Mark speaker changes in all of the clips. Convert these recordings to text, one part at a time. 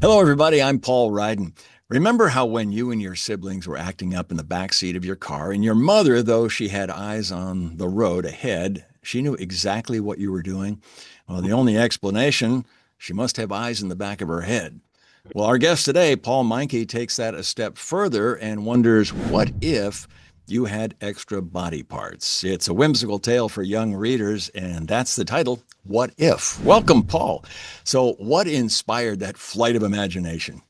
Speaker 1: Hello, everybody. I'm Paul Ryden. Remember how when you and your siblings were acting up in the back seat of your car, and your mother, though she had eyes on the road ahead, she knew exactly what you were doing? Well, the only explanation, she must have eyes in the back of her head. Well, our guest today, Paul Meincke, takes that a step further and wonders what if you had extra body parts? It's a whimsical tale for young readers, and that's the title, What If? Welcome, Paul. So, what inspired that flight of imagination?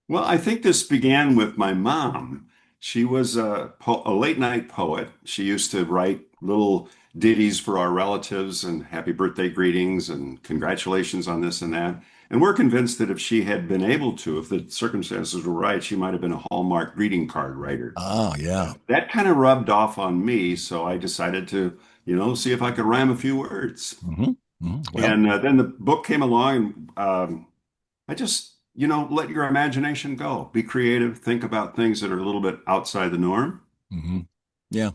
Speaker 2: Well, I think this began with my mom. She was a late night poet. She used to write little ditties for our relatives and happy birthday greetings and congratulations on this and that. And we're convinced that if she had been able to, if the circumstances were right, she might have been a Hallmark greeting card writer.
Speaker 1: Oh, yeah.
Speaker 2: That kind of rubbed off on me, so I decided to, see if I could rhyme a few words.
Speaker 1: Well,
Speaker 2: And then the book came along, and I just, let your imagination go. Be creative. Think about things that are a little bit outside the norm.
Speaker 1: hmm yeah.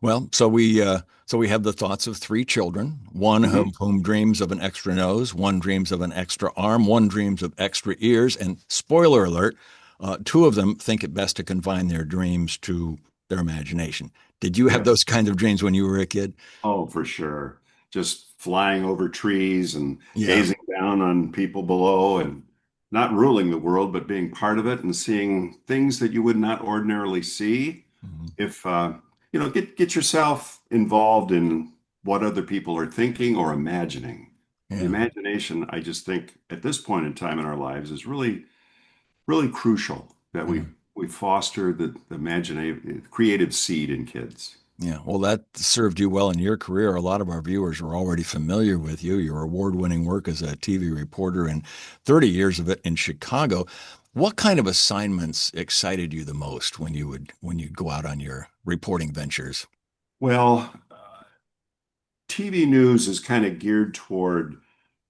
Speaker 1: Well, so we have the thoughts of three children, one of
Speaker 2: Hmm.
Speaker 1: whom dreams of an extra nose, one dreams of an extra arm, one dreams of extra ears, and spoiler alert, two of them think it best to confine their dreams to their imagination. Did you have those
Speaker 2: Yes.
Speaker 1: kinds of dreams when you were a kid?
Speaker 2: Oh, for sure. Just flying over trees and
Speaker 1: Yeah.
Speaker 2: gazing down on people below and not ruling the world, but being part of it and seeing things that you would not ordinarily see.
Speaker 1: Mhm.
Speaker 2: If get yourself involved in what other people are thinking or imagining. The
Speaker 1: Yeah.
Speaker 2: imagination, I just think, at this point in time in our lives is really crucial that
Speaker 1: Yeah.
Speaker 2: we foster the imaginative, creative seed in kids.
Speaker 1: Yeah, well, that served you well in your career. A lot of our viewers are already familiar with you, your award-winning work as a TV reporter and 30 years of it in Chicago. What kind of assignments excited you the most when you go out on your reporting ventures?
Speaker 2: Well, TV news is kind of geared toward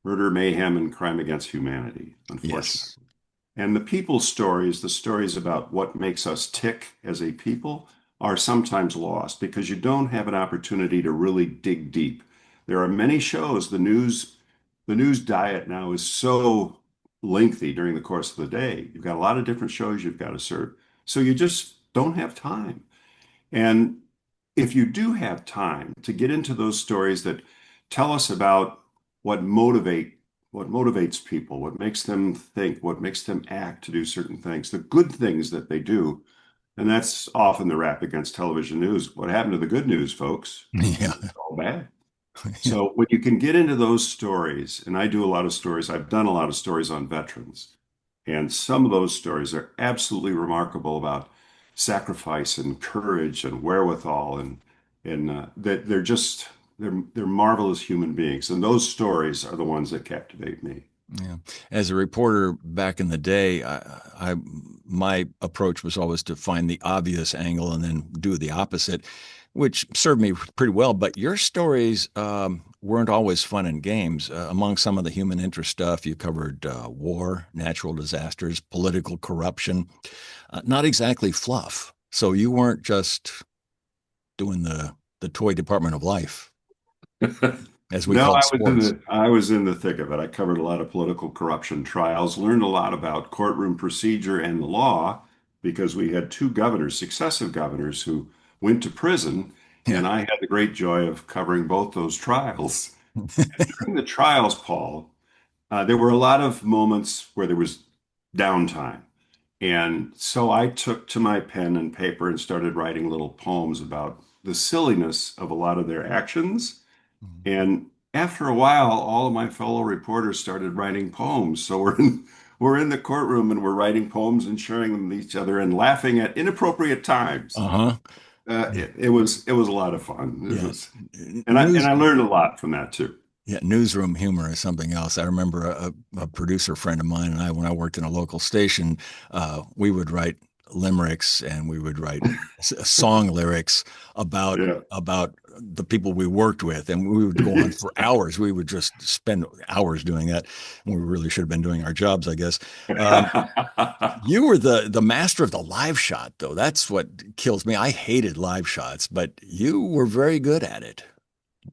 Speaker 2: murder, mayhem, and crime against humanity,
Speaker 1: Yes.
Speaker 2: unfortunately. And the people stories, the stories about what makes us tick as a people, are sometimes lost because you don't have an opportunity to really dig deep. There are many shows, the news diet now is so lengthy during the course of the day. You've got a lot of different shows you've got to serve. So you just don't have time. And if you do have time to get into those stories that tell us about what motivate what motivates people, what makes them think, what makes them act to do certain things, the good things that they do, and that's often the rap against television news. What happened to the good news, folks?
Speaker 1: Yeah.
Speaker 2: It's all bad. So when you can get into those stories, and I do a lot of stories, I've done a lot of stories on veterans, and some of those stories are absolutely remarkable about sacrifice and courage and wherewithal, and that they're marvelous human beings, and those stories are the ones that captivate me.
Speaker 1: Yeah. As a reporter back in the day, my approach was always to find the obvious angle and then do the opposite, which served me pretty well. But your stories weren't always fun and games. Among some of the human interest stuff, you covered war, natural disasters, political corruption, not exactly fluff. So you weren't just doing the toy department of life, as we
Speaker 2: No,
Speaker 1: called
Speaker 2: I was in
Speaker 1: sports.
Speaker 2: the thick of it. I covered a lot of political corruption trials, learned a lot about courtroom procedure and the law because we had two governors, successive governors, who went to prison,
Speaker 1: Yeah.
Speaker 2: and I had the great joy of covering both those trials. During the trials, Paul, there were a lot of moments where there was downtime. And so I took to my pen and paper and started writing little poems about the silliness of a lot of their actions. And after a while, all of my fellow reporters started writing poems. So we're in the courtroom and we're writing poems and sharing them with each other and laughing at inappropriate times.
Speaker 1: Uh-huh.
Speaker 2: It was a lot of fun. It
Speaker 1: Yeah.
Speaker 2: was, and I and
Speaker 1: News
Speaker 2: I learned a lot from that too.
Speaker 1: Yeah, newsroom humor is something else. I remember a producer friend of mine and I, when I worked in a local station, we would write limericks and we would write song lyrics about
Speaker 2: Yeah.
Speaker 1: about the people we worked with, and we would go on for hours. We would just spend hours doing that. We really should have been doing our jobs, I guess. Um, you were the master of the live shot, though. That's what kills me. I hated live shots, but you were very good at it.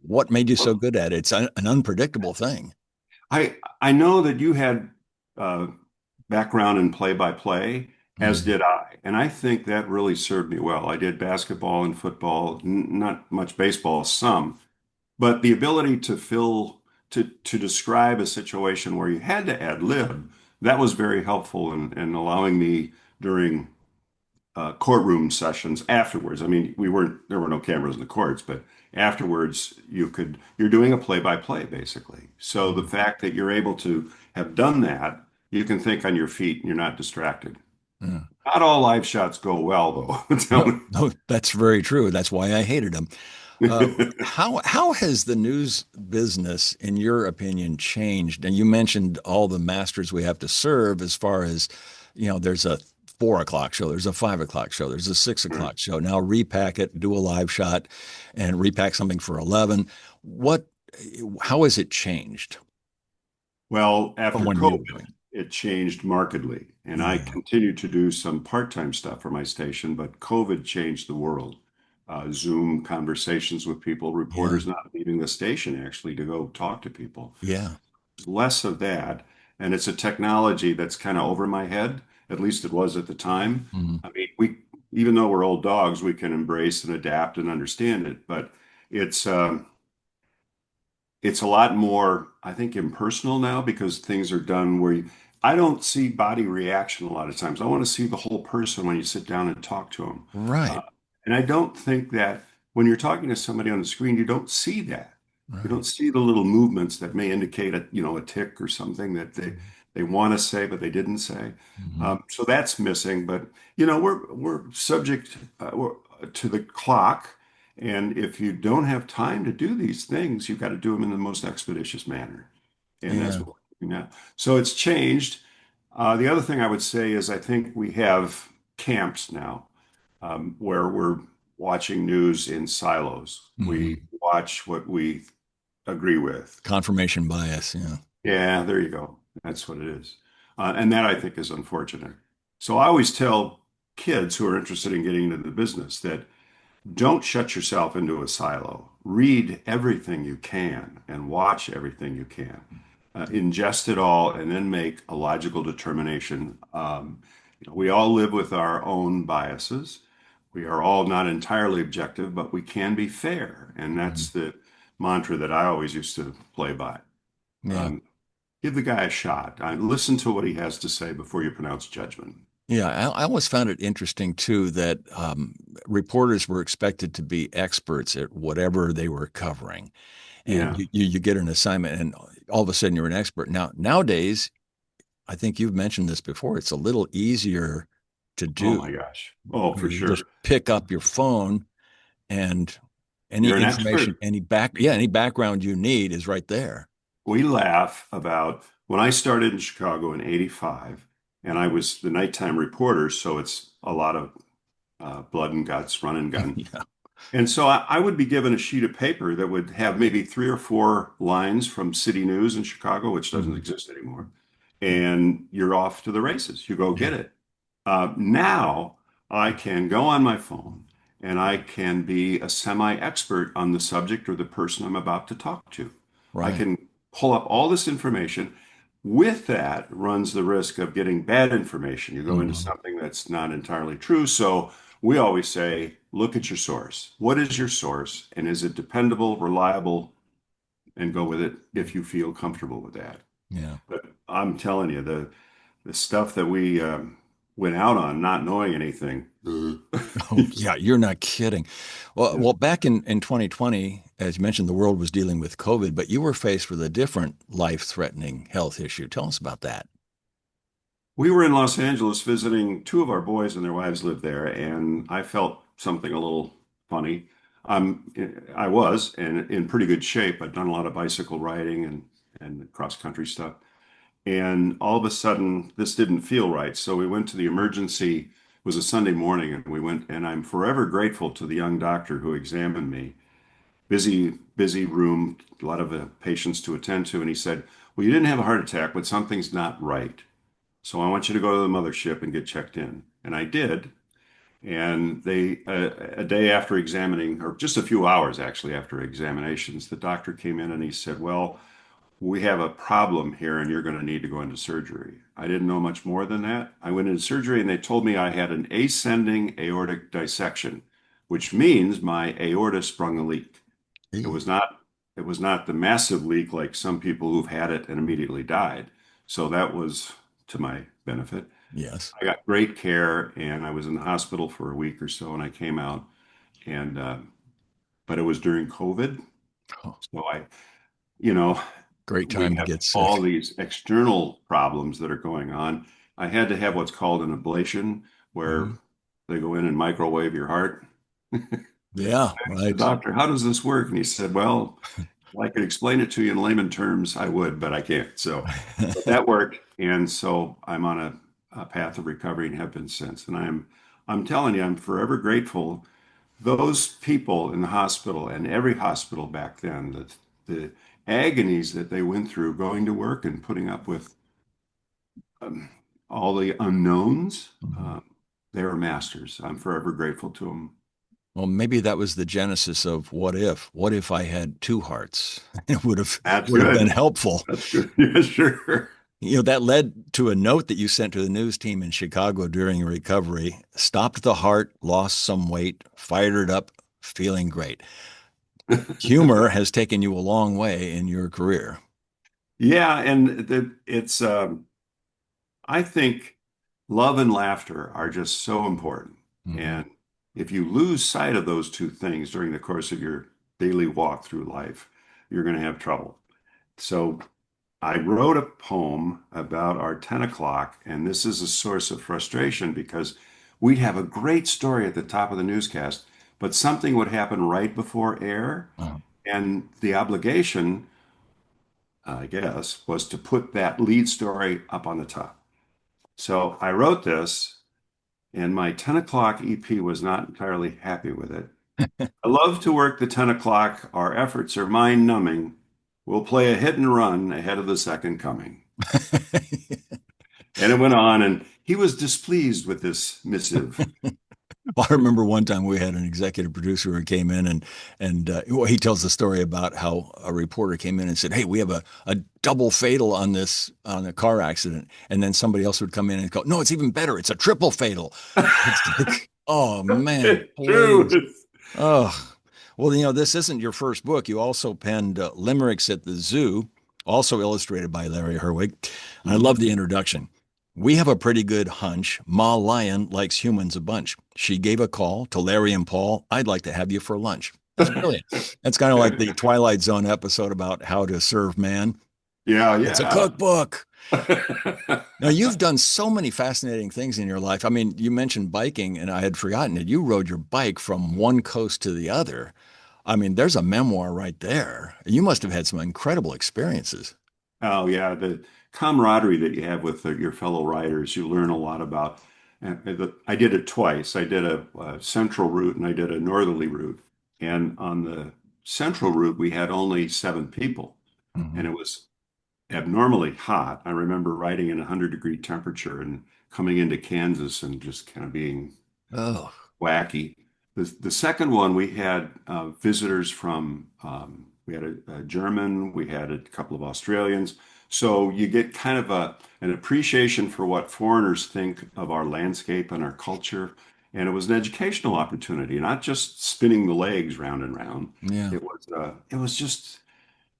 Speaker 1: What made you so
Speaker 2: Well,
Speaker 1: good at it? It's an unpredictable thing.
Speaker 2: I know that you had uh, background in play-by-play, as
Speaker 1: Mm,
Speaker 2: did I. And I think that really served me well. I did basketball and football, not much baseball, some, but the ability to to describe a situation where you had to ad lib, that was very helpful in allowing me during courtroom sessions afterwards. I mean, there were no cameras in the courts, but afterwards you're doing a play-by-play basically. So the
Speaker 1: mm.
Speaker 2: fact that you're able to have done that, you can think on your feet and you're not distracted.
Speaker 1: Yeah.
Speaker 2: Not all live shots go well though. Tell
Speaker 1: No,
Speaker 2: me.
Speaker 1: no, that's very true. That's why I hated him. How has the news business, in your opinion, changed? And you mentioned all the masters we have to serve as far as, there's a 4 o'clock show, there's a 5 o'clock show, there's a six
Speaker 2: Right.
Speaker 1: o'clock show. Now repack it, do a live shot, and repack something for 11. What, how has it changed
Speaker 2: Well,
Speaker 1: from
Speaker 2: after
Speaker 1: when you were
Speaker 2: COVID,
Speaker 1: doing?
Speaker 2: it changed markedly. And I
Speaker 1: Yeah,
Speaker 2: continue to do some part-time stuff for my station, but COVID changed the world. Zoom conversations with people,
Speaker 1: yeah,
Speaker 2: reporters not leaving the station actually to go talk to people.
Speaker 1: yeah.
Speaker 2: Less of that. And it's a technology that's kind of over my head. At least it was at the time.
Speaker 1: Mhm.
Speaker 2: I mean, even though we're old dogs, we can embrace and adapt and understand it. But it's, um, it's a lot more, I think, impersonal now because things are done I don't see body reaction a lot of times. I want to see the whole person when you sit down and talk to them. Uh,
Speaker 1: Right,
Speaker 2: and I don't think that when you're talking to somebody on the screen, you don't see that. You
Speaker 1: right.
Speaker 2: don't see the little movements that may indicate a tick or something that they want to say but they didn't say.
Speaker 1: Mhm.
Speaker 2: So that's missing. But we're subject to the clock. And if you don't have time to do these things, you've got to do them in the most expeditious manner. And that's
Speaker 1: Yeah.
Speaker 2: what we're doing now. So it's changed. The other thing I would say is I think we have camps now where we're watching news in silos. We
Speaker 1: Mhm.
Speaker 2: watch what we agree with.
Speaker 1: Confirmation bias. Yeah.
Speaker 2: Yeah, there you go. That's what it is. And that I think is unfortunate. So I always tell kids who are interested in getting into the business that don't shut yourself into a silo. Read everything you can and watch everything you can. Ingest it all and then make a logical determination. We all live with our own biases. We are all not entirely objective, but we can be fair. And
Speaker 1: Mhm.
Speaker 2: that's the mantra that I always used to play by.
Speaker 1: Yeah.
Speaker 2: Um, Give the guy a shot. Listen to what he has to say before you pronounce judgment.
Speaker 1: Yeah, I always found it interesting too that reporters were expected to be experts at whatever they were covering, and
Speaker 2: Yeah.
Speaker 1: you get an assignment, and all of a sudden you're an expert. Nowadays, I think you've mentioned this before. It's a little easier to
Speaker 2: Oh my
Speaker 1: do.
Speaker 2: gosh. Oh, for
Speaker 1: You just
Speaker 2: sure.
Speaker 1: pick up your phone, and any
Speaker 2: You're an
Speaker 1: information,
Speaker 2: expert.
Speaker 1: any background you need is right there.
Speaker 2: We laugh about when I started in Chicago in '85, and I was the nighttime reporter, so it's a lot of blood and guts, run and gun.
Speaker 1: Yeah.
Speaker 2: And so I would be given a sheet of paper that would have maybe 3 or 4 lines from City News in Chicago, which doesn't
Speaker 1: Mhm.
Speaker 2: exist anymore. And you're off to the races. You go
Speaker 1: Yeah.
Speaker 2: get it. Now I can go on my phone and I can be a semi-expert on the subject or the person I'm about to talk to. I
Speaker 1: Right.
Speaker 2: can pull up all this information. With that runs the risk of getting bad information. You go into
Speaker 1: Mhm.
Speaker 2: something that's not entirely true. So we always say, look at your source. What is your source? And is it dependable, reliable, and go with it if you feel comfortable with that.
Speaker 1: Yeah.
Speaker 2: But I'm telling you, the stuff that we went out on, not knowing anything.
Speaker 1: Oh, yeah, you're not kidding.
Speaker 2: Yeah.
Speaker 1: Well, back in 2020, as you mentioned, the world was dealing with COVID, but you were faced with a different life-threatening health issue. Tell us about that.
Speaker 2: We were in Los Angeles visiting two of our boys and their wives lived there, and I felt something a little funny. Um, I was in pretty good shape. I'd done a lot of bicycle riding and cross country stuff. And all of a sudden, this didn't feel right. So we went to the emergency. It was a Sunday morning, and we went, and I'm forever grateful to the young doctor who examined me. Busy, busy room, a lot of patients to attend to. And he said, well, you didn't have a heart attack, but something's not right. So I want you to go to the mothership and get checked in. And I did. And a day after examining, or just a few hours actually after examinations, the doctor came in and he said, well, we have a problem here and you're going to need to go into surgery. I didn't know much more than that. I went into surgery and they told me I had an ascending aortic dissection, which means my aorta sprung a leak. It
Speaker 1: Eee.
Speaker 2: was not it was not the massive leak like some people who've had it and immediately died. So that was to my benefit.
Speaker 1: Yes.
Speaker 2: I got great care and I was in the hospital for a week or so and I came out and but it was during COVID.
Speaker 1: Oh,
Speaker 2: So you know,
Speaker 1: great
Speaker 2: we
Speaker 1: time to
Speaker 2: have
Speaker 1: get
Speaker 2: all
Speaker 1: sick.
Speaker 2: these external problems that are going on. I had to have what's called an ablation, where
Speaker 1: Mhm.
Speaker 2: they go in and microwave your heart.
Speaker 1: Yeah,
Speaker 2: The
Speaker 1: right.
Speaker 2: doctor, how does this work? And he said, well, if I could explain it to you in layman terms, I would, but I can't. So, but that worked. And so I'm on a path of recovery and have been since. And I'm telling you, I'm forever grateful. Those people in the hospital and every hospital back then, the agonies that they went through going to work and putting up with um, all the unknowns,
Speaker 1: Mhm.
Speaker 2: they were masters. I'm forever grateful to them.
Speaker 1: Well, maybe that was the genesis of what if? What if I had two hearts? It
Speaker 2: That's
Speaker 1: would have been
Speaker 2: good.
Speaker 1: helpful.
Speaker 2: That's good. Yeah, sure.
Speaker 1: That led to a note that you sent to the news team in Chicago during your recovery. Stopped the heart, lost some weight, fired it up, feeling great. Humor has taken you a long way in your career.
Speaker 2: Yeah, and it's I think love and laughter are just so important.
Speaker 1: Mhm.
Speaker 2: And if you lose sight of those two things during the course of your daily walk through life, you're going to have trouble. So I wrote a poem about our 10 o'clock, and this is a source of frustration because we'd have a great story at the top of the newscast, but something would happen right before air,
Speaker 1: Uh,
Speaker 2: and the obligation, I guess, was to put that lead story up on the top. So I wrote this, and my 10 o'clock EP was not entirely happy with it. I love to work the 10 o'clock. Our efforts are mind numbing. We'll play a hit and run ahead of the second coming. And it went on, and he was displeased with this missive.
Speaker 1: Well, I remember one time we had an executive producer who came in and well, he tells the story about how a reporter came in and said, "Hey, we have a double fatal on this on a car accident," and then somebody else would come in and go, "No, it's even better. It's a triple fatal." It's like, oh man,
Speaker 2: It's true.
Speaker 1: please. Oh, well, this isn't your first book. You also penned Limericks at the Zoo, also illustrated by Larry Herwig. I love the introduction. We have a pretty good hunch. Ma Lion likes humans a bunch. She gave a call to Larry and Paul. I'd like to have you for lunch. That's brilliant. That's kind of like the Twilight Zone episode about how to serve man.
Speaker 2: Yeah,
Speaker 1: It's a
Speaker 2: yeah.
Speaker 1: cookbook. Now, you've done so many fascinating things in your life. I mean, you mentioned biking, and I had forgotten it. You rode your bike from one coast to the other. I mean, there's a memoir right there. You must have had some incredible experiences.
Speaker 2: Oh, yeah. The camaraderie that you have with your fellow riders, you learn a lot about. I did it twice. I did a central route and I did a northerly route. And on the central route, we had only 7 people, and
Speaker 1: Mhm.
Speaker 2: it was abnormally hot. I remember riding in a 100-degree temperature and coming into Kansas and just kind of being
Speaker 1: Oh,
Speaker 2: wacky. The second one, we had visitors from, we had a German, we had a couple of Australians. So you get kind of an appreciation for what foreigners think of our landscape and our culture. And it was an educational opportunity, not just spinning the legs round and round.
Speaker 1: yeah.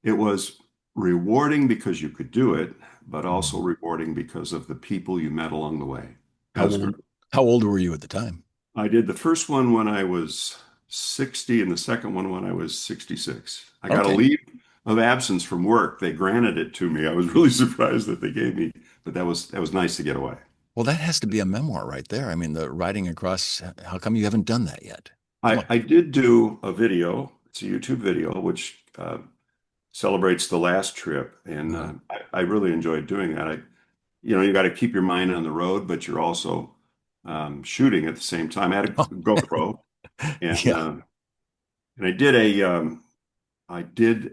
Speaker 2: It was rewarding because you could do it, but also
Speaker 1: Mhm.
Speaker 2: rewarding because of the people you met along the way. That
Speaker 1: How
Speaker 2: was
Speaker 1: old,
Speaker 2: great.
Speaker 1: how old were you at the time?
Speaker 2: I did the first one when I was 60 and the second one when I was 66. I got a
Speaker 1: Okay.
Speaker 2: leave of absence from work. They granted it to me. I was really surprised that they gave me, but that was nice to get away.
Speaker 1: Well, that has to be a memoir right there. I mean, the riding across, how come you haven't done that yet? Come on.
Speaker 2: I did do a video. It's a YouTube video, which celebrates the last trip. And
Speaker 1: Uh,
Speaker 2: I really enjoyed doing that. You got to keep your mind on the road, but you're also shooting at the same time. I had a GoPro and,
Speaker 1: yeah.
Speaker 2: uh, and I did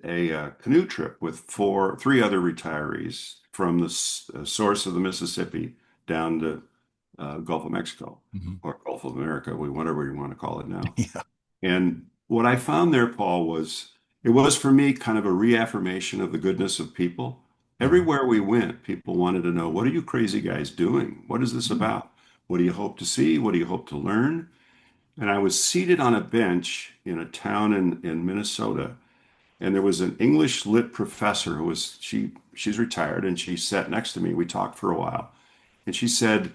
Speaker 2: a canoe trip with three other retirees from the source of the Mississippi down to Gulf of Mexico
Speaker 1: Mhm.
Speaker 2: or Gulf of America, whatever you want to call it now.
Speaker 1: Yeah.
Speaker 2: And what I found there, Paul, was It was for me kind of a reaffirmation of the goodness of people.
Speaker 1: Mhm.
Speaker 2: Everywhere we went, people wanted to know, what are you crazy guys doing? What is this about? What do you hope to see? What do you hope to learn? And I was seated on a bench in a town in Minnesota, and there was an English lit professor who was she's retired, and she sat next to me. We talked for a while, and she said,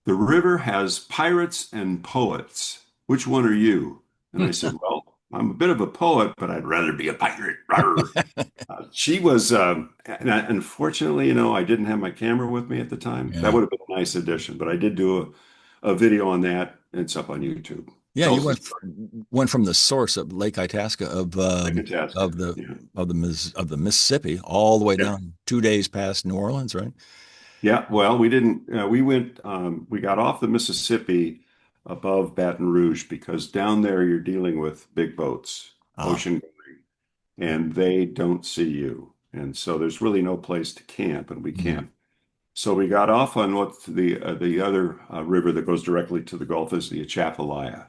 Speaker 2: "The river has pirates and poets. Which one are you?" And I said, "Well, I'm a bit of a poet, but I'd rather be a pirate." Rawr. She was, unfortunately, I didn't have my camera with me at the time. That
Speaker 1: Yeah.
Speaker 2: would have been a nice addition, but I did do a video on that. It's up on YouTube.
Speaker 1: Yeah, you
Speaker 2: Tells the
Speaker 1: went from the source of Lake Itasca
Speaker 2: Itasca.
Speaker 1: of the
Speaker 2: Yeah.
Speaker 1: of the Mississippi all the way
Speaker 2: Yeah.
Speaker 1: down 2 days past New Orleans, right?
Speaker 2: Yeah. Well, we didn't, we went, we got off the Mississippi above Baton Rouge because down there you're dealing with big boats,
Speaker 1: Ah,
Speaker 2: ocean going, and they don't see you. And so there's really no place to camp, and we
Speaker 1: mhm,
Speaker 2: camped. So we got off on what the other river that goes directly to the Gulf is the Atchafalaya,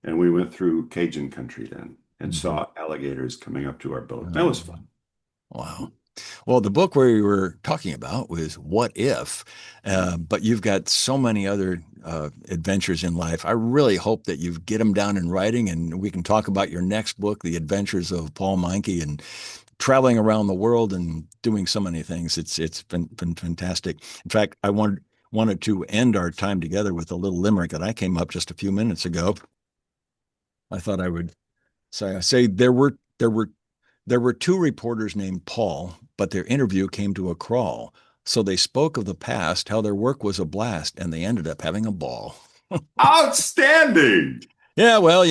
Speaker 2: and we went through Cajun country then and
Speaker 1: mhm.
Speaker 2: saw alligators coming up to our boat. That was
Speaker 1: Um,
Speaker 2: fun.
Speaker 1: wow. Well, the book we were talking about was What If, but you've got so many other adventures in life. I really hope that you get them down in writing and we can talk about your next book, The Adventures of Paul Meincke, and traveling around the world and doing so many things. It's been fantastic. In fact, wanted to end our time together with a little limerick that I came up just a few minutes ago. I thought I would say there were two reporters named Paul, but their interview came to a crawl. So they spoke of the past, how their work was a blast, and they ended up having a ball.
Speaker 2: Outstanding.
Speaker 1: Yeah, well,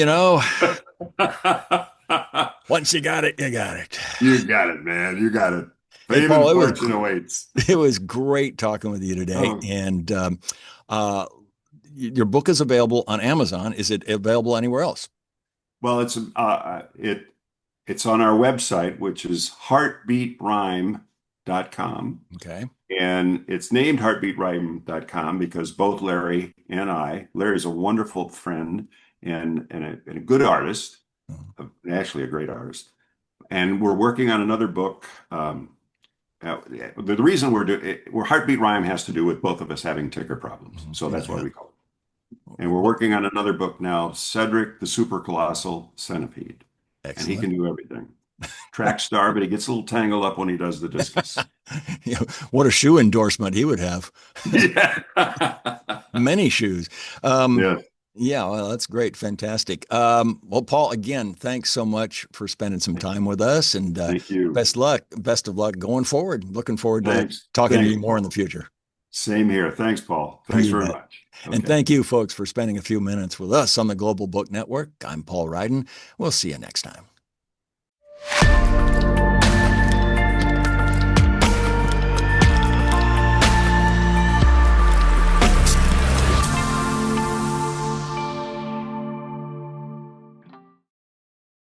Speaker 1: once you got it, you got it.
Speaker 2: You got it, man. You got it.
Speaker 1: Hey,
Speaker 2: Fame
Speaker 1: Paul,
Speaker 2: and fortune awaits.
Speaker 1: it was great talking with you today.
Speaker 2: Oh,
Speaker 1: And uh, your book is available on Amazon. Is it available anywhere else?
Speaker 2: well, it's on our website, which is heartbeatrhyme.com.
Speaker 1: Okay.
Speaker 2: And it's named heartbeatrhyme.com because both Larry and Larry's a wonderful friend and a good artist, actually a great artist. And we're working on another book. The reason we're Heartbeat Rhyme has to do with both of us having ticker problems. So
Speaker 1: Yeah,
Speaker 2: that's why
Speaker 1: yeah.
Speaker 2: we call it. And we're working on another book now, Cedric the Super Colossal Centipede. And he
Speaker 1: Excellent.
Speaker 2: can do everything. Track star, but he gets a little tangled up when he does the discus.
Speaker 1: You know, what a shoe endorsement he would have.
Speaker 2: Yeah.
Speaker 1: Many shoes. Um,
Speaker 2: Yeah.
Speaker 1: yeah, well, that's great. Fantastic. Well, Paul, again, thanks so much for spending some time with us and
Speaker 2: Thank you.
Speaker 1: best luck. Best of luck going forward. Looking forward to
Speaker 2: Thanks.
Speaker 1: talking to
Speaker 2: Thanks,
Speaker 1: you more in the
Speaker 2: Paul.
Speaker 1: future.
Speaker 2: Same here. Thanks, Paul. Thanks
Speaker 1: You
Speaker 2: very
Speaker 1: bet.
Speaker 2: much.
Speaker 1: And
Speaker 2: Okay.
Speaker 1: thank you, folks, for spending a few minutes with us on the Global Book Network. I'm Paul Ryden. We'll see you next time.